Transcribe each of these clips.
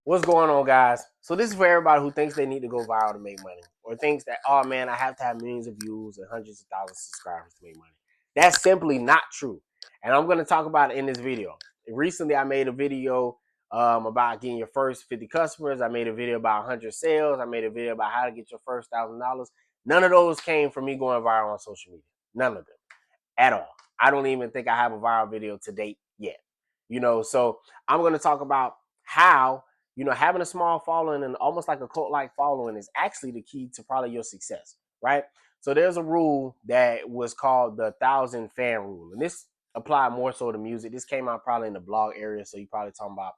What's going on, guys? So this is for everybody who thinks they need to go viral to make money, or thinks that, oh man, I have to have millions of views and hundreds of thousands of subscribers to make money. That's simply not true, and I'm going to talk about it in this video. Recently, I made a video about getting your first 50 customers. I made a video about 100 sales. I made a video about how to get your first $1,000. None of those came from me going viral on social media. None of them at all. I don't even think I have a viral video to date yet. So I'm going to talk about how having a small following and almost like a cult-like following is actually the key to probably your success, right? So there's a rule that was called the 1,000 fan rule, and this applied more so to music. This came out probably in the blog area, so you're probably talking about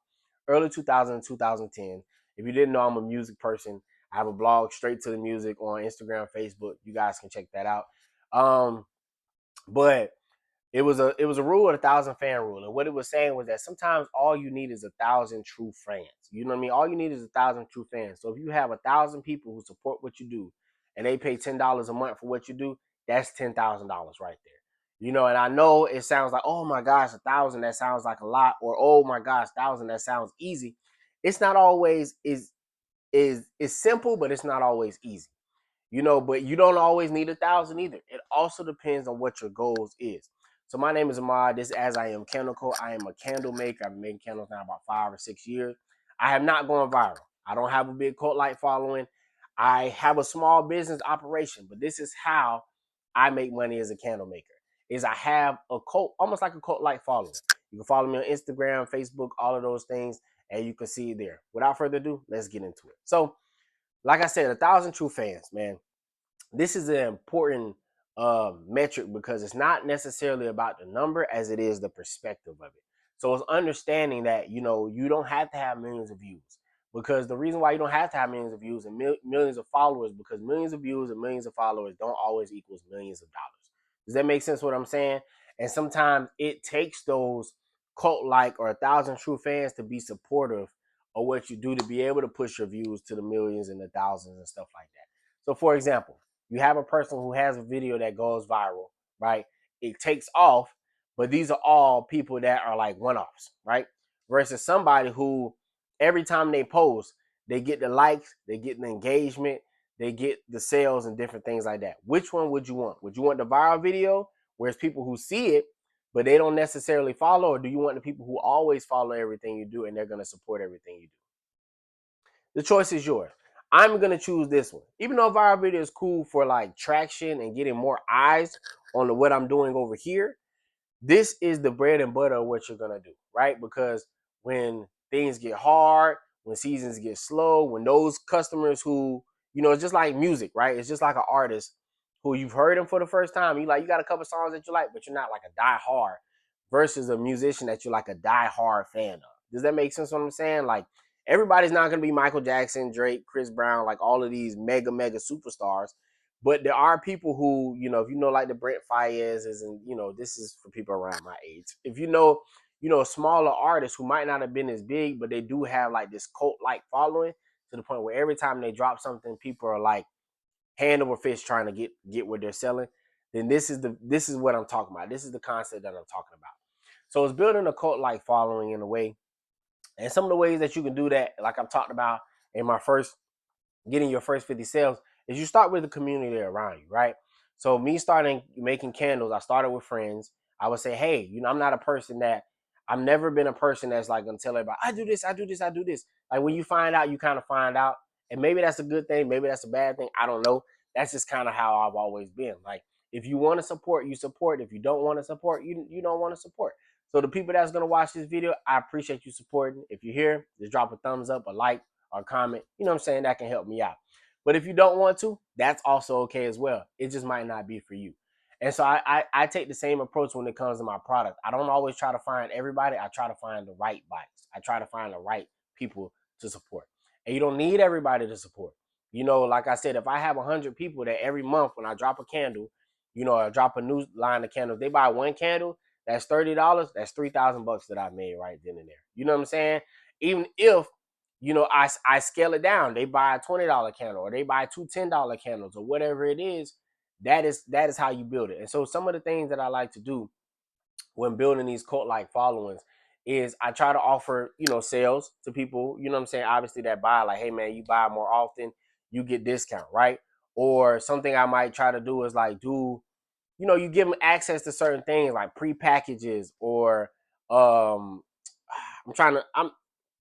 early 2000, 2010. If you didn't know, I'm a music person. I have a blog straight to the music on Instagram, Facebook. You guys can check that out. But it was a rule of the 1,000 fan rule, and what it was saying was that sometimes all you need is 1,000 true fans. You know what I mean? All you need is 1,000 true fans. So if you have 1,000 people who support what you do, and they pay $10 a month for what you do, that's $10,000 right there. And I know it sounds like, oh my gosh, 1,000, that sounds like a lot, or oh my gosh, 1,000, that sounds easy. It's not always is simple, but it's not always easy. But you don't always need 1,000 either. It also depends on what your goals is. So my name is Ahmad. This is As I Am Candle. I am a candle maker. I've been making candles now about 5 or 6 years. I have not gone viral. I don't have a big cult-like following. I have a small business operation, but this is how I make money as a candle maker. Is I have a cult, almost like a cult-like following. You can follow me on Instagram, Facebook, all of those things, and you can see it there. Without further ado, let's get into it. So, like I said, 1,000 true fans, man. This is an important metric because it's not necessarily about the number as it is the perspective of it. So it's understanding that you don't have to have millions of views, because the reason why you don't have to have millions of views and millions of followers, because millions of views and millions of followers don't always equals millions of dollars. Does that make sense what I'm saying? And sometimes it takes those cult like or 1,000 true fans to be supportive of what you do, to be able to push your views to the millions and the thousands and stuff like that. So for example, you have a person who has a video that goes viral, right? It takes off, but these are all people that are like one-offs, right? Versus somebody who every time they post, they get the likes, they get the engagement, they get the sales and different things like that. Which one would you want? Would you want the viral video where it's people who see it, but they don't necessarily follow? Or do you want the people who always follow everything you do and they're going to support everything you do? The choice is yours. I'm gonna choose this one. Even though viral video is cool for like traction and getting more eyes on what I'm doing over here, this is the bread and butter of what you're gonna do, right? Because when things get hard, when seasons get slow, when those customers who, it's just like music, right? It's just like an artist who you've heard them for the first time. You got a couple songs that you like, but you're not like a die hard, versus a musician that you're like a die hard fan of. Does that make sense what I'm saying? Like, everybody's not gonna be Michael Jackson, Drake, Chris Brown, like all of these mega superstars. But there are people who, if like the Brent Fayez's, and this is for people around my age. If smaller artists who might not have been as big, but they do have like this cult-like following to the point where every time they drop something, people are like hand over fist trying to get what they're selling. Then this is what I'm talking about. This is the concept that I'm talking about. So it's building a cult-like following in a way, and some of the ways that you can do that, like I've talked about in my first getting your first 50 sales, is you start with the community around you, right? So me starting making candles, I started with friends. I would say, hey, I'm not a person that I've never been a person that's like gonna tell everybody, I do this, I do this, I do this. Like when you find out, you kind of find out. And maybe that's a good thing, maybe that's a bad thing. I don't know. That's just kind of how I've always been. Like, if you want to support, you support. If you don't want to support, you don't want to support. So the people that's gonna watch this video, I appreciate you supporting. If you're here, just drop a thumbs up, a like, or comment. You know what I'm saying? That can help me out. But if you don't want to, that's also okay as well. It just might not be for you. And so I take the same approach when it comes to my product. I don't always try to find everybody. I try to find the right bites. I try to find the right people to support. And you don't need everybody to support. Like I said, if I have 100 people that every month when I drop a candle, I drop a new line of candles, they buy one candle, that's $30. That's $3,000 that I made right then and there. You know what I'm saying? Even if I scale it down. They buy a $20 candle, or they buy two $10 candles, or whatever it is. That is how you build it. And so some of the things that I like to do when building these cult-like followings is I try to offer, sales to people, you know what I'm saying? Obviously that buy, like, hey man, you buy more often, you get discount, right? Or something I might try to do is like you give them access to certain things like pre-packages or um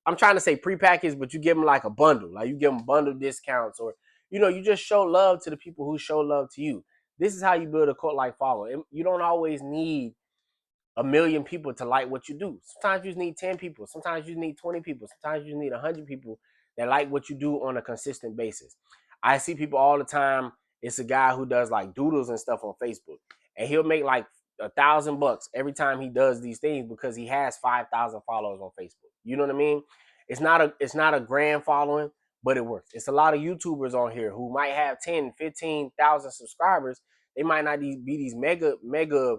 I'm trying to say pre-packaged, but you give them like a bundle, like you give them bundle discounts, or you just show love to the people who show love to you. This is how you build a cult like following. You don't always need a million people to like what you do. Sometimes you just need 10 people. Sometimes you need 20 people. Sometimes you need 100 people that like what you do on a consistent basis. I see people all the time. It's a guy who does like doodles and stuff on Facebook, and he'll make like $1,000 every time he does these things because he has 5,000 followers on Facebook. You know what I mean? It's not a grand following, but it works. It's a lot of YouTubers on here who might have 10, 15,000 subscribers. They might not be these mega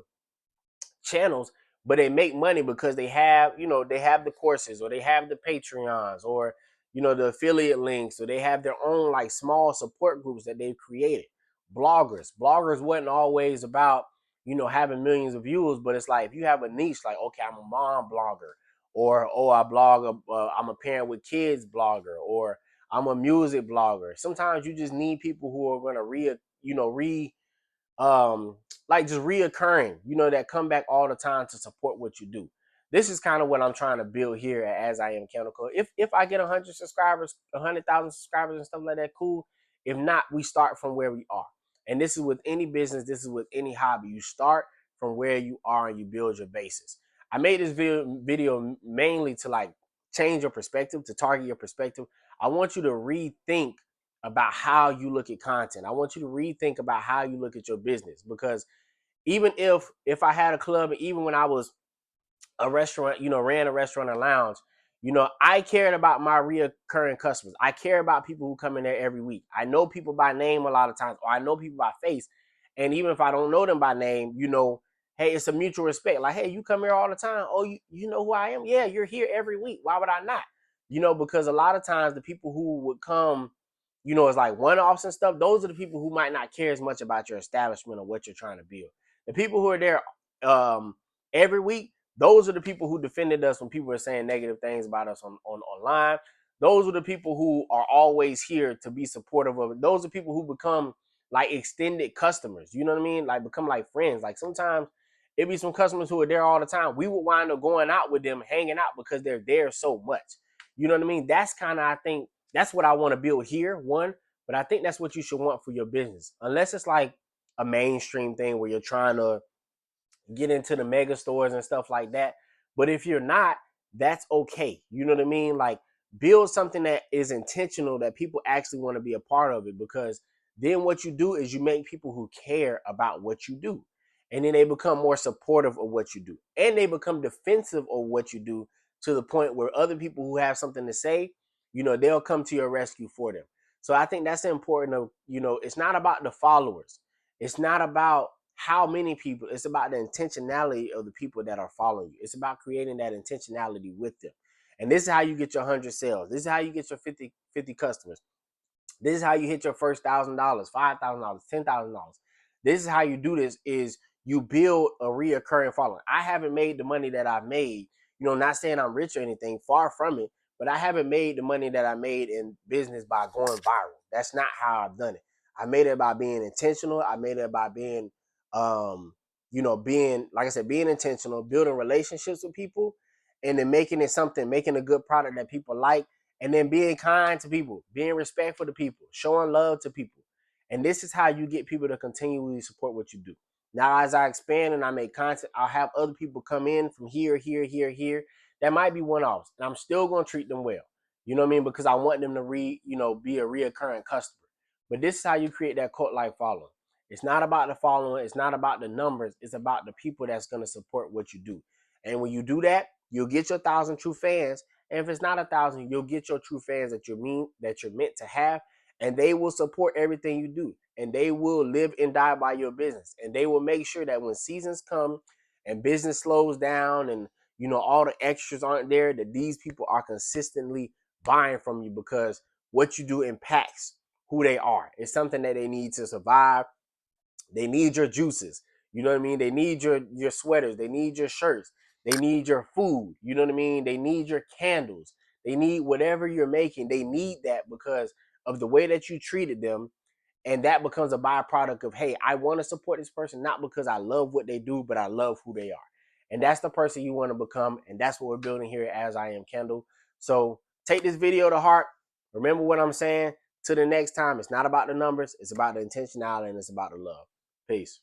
channels, but they make money because they have the courses, or they have the Patreons, or the affiliate links, or they have their own like small support groups that they've created. Bloggers wasn't always about having millions of views, but it's like if you have a niche, like, okay, I'm a mom blogger, or I blog, I'm a parent with kids blogger, or I'm a music blogger. Sometimes you just need people who are going to um like just reoccurring, that come back all the time to support what you do. This is kind of what I'm trying to build here at As I Am Chemical. If I get 100 subscribers, 100,000 subscribers and stuff like that, cool. If not, we start from where we are. And this is with any business, this is with any hobby. You start from where you are and you build your basis. I made this video mainly to like change your perspective, to target your perspective. I want you to rethink about how you look at content. I want you to rethink about how you look at your business, because even if I had a club, even when I was a restaurant, ran a restaurant and lounge, I cared about my reoccurring customers. I care about people who come in there every week. I know people by name a lot of times, or I know people by face. And even if I don't know them by name, hey, it's a mutual respect. Like, hey, you come here all the time. Oh, you know who I am? Yeah, you're here every week. Why would I not? Because a lot of times the people who would come, it's like one-offs and stuff. Those are the people who might not care as much about your establishment or what you're trying to build. The people who are there every week, those are the people who defended us when people were saying negative things about us on online. Those are the people who are always here to be supportive of it. Those are people who become like extended customers. You know what I mean? Like become like friends. Like sometimes it be some customers who are there all the time. We would wind up going out with them, hanging out because they're there so much. You know what I mean? That's kind of, I think, that's what I want to build here, one. But I think that's what you should want for your business. Unless it's like a mainstream thing where you're trying to get into the mega stores and stuff like that. But if you're not, that's okay. You know what I mean? Like build something that is intentional, that people actually want to be a part of it, because then what you do is you make people who care about what you do. And then they become more supportive of what you do. And they become defensive of what you do, to the point where other people who have something to say, they'll come to your rescue for them. So I think that's important of, it's not about the followers. It's not about how many people. It's about the intentionality of the people that are following you. It's about creating that intentionality with them. And this is how you get your 100 sales. This is how you get your 50 customers. This is how you hit your first $1,000, $5,000, $10,000. This is how you do this, is you build a reoccurring following. I haven't made the money that I've made, not saying I'm rich or anything, far from it, but I haven't made the money that I made in business by going viral. That's not how I've done it. I made it by being intentional. I made it by being, being, like I said, being intentional, building relationships with people, and then making it something, making a good product that people like, and then being kind to people, being respectful to people, showing love to people. And this is how you get people to continually support what you do. Now, as I expand and I make content, I'll have other people come in from here, here, here, here. That might be one-offs, and I'm still going to treat them well. You know what I mean? Because I want them to be a reoccurring customer. But this is how you create that cult-like following. It's not about the following. It's not about the numbers. It's about the people that's going to support what you do. And when you do that, you'll get your 1,000 true fans. And if it's not 1,000, you'll get your true fans that you're meant to have, and they will support everything you do, and they will live and die by your business, and they will make sure that when seasons come and business slows down, and all the extras aren't there, that these people are consistently buying from you, because what you do impacts who they are. It's something that they need to survive. They need your juices. You know what I mean? They need your sweaters. They need your shirts. They need your food. You know what I mean? They need your candles. They need whatever you're making. They need that because of the way that you treated them. And that becomes a byproduct of, hey, I want to support this person, not because I love what they do, but I love who they are. And that's the person you want to become. And that's what we're building here As I Am Kendall. So take this video to heart. Remember what I'm saying. Till the next time, it's not about the numbers. It's about the intentionality and it's about the love. Peace.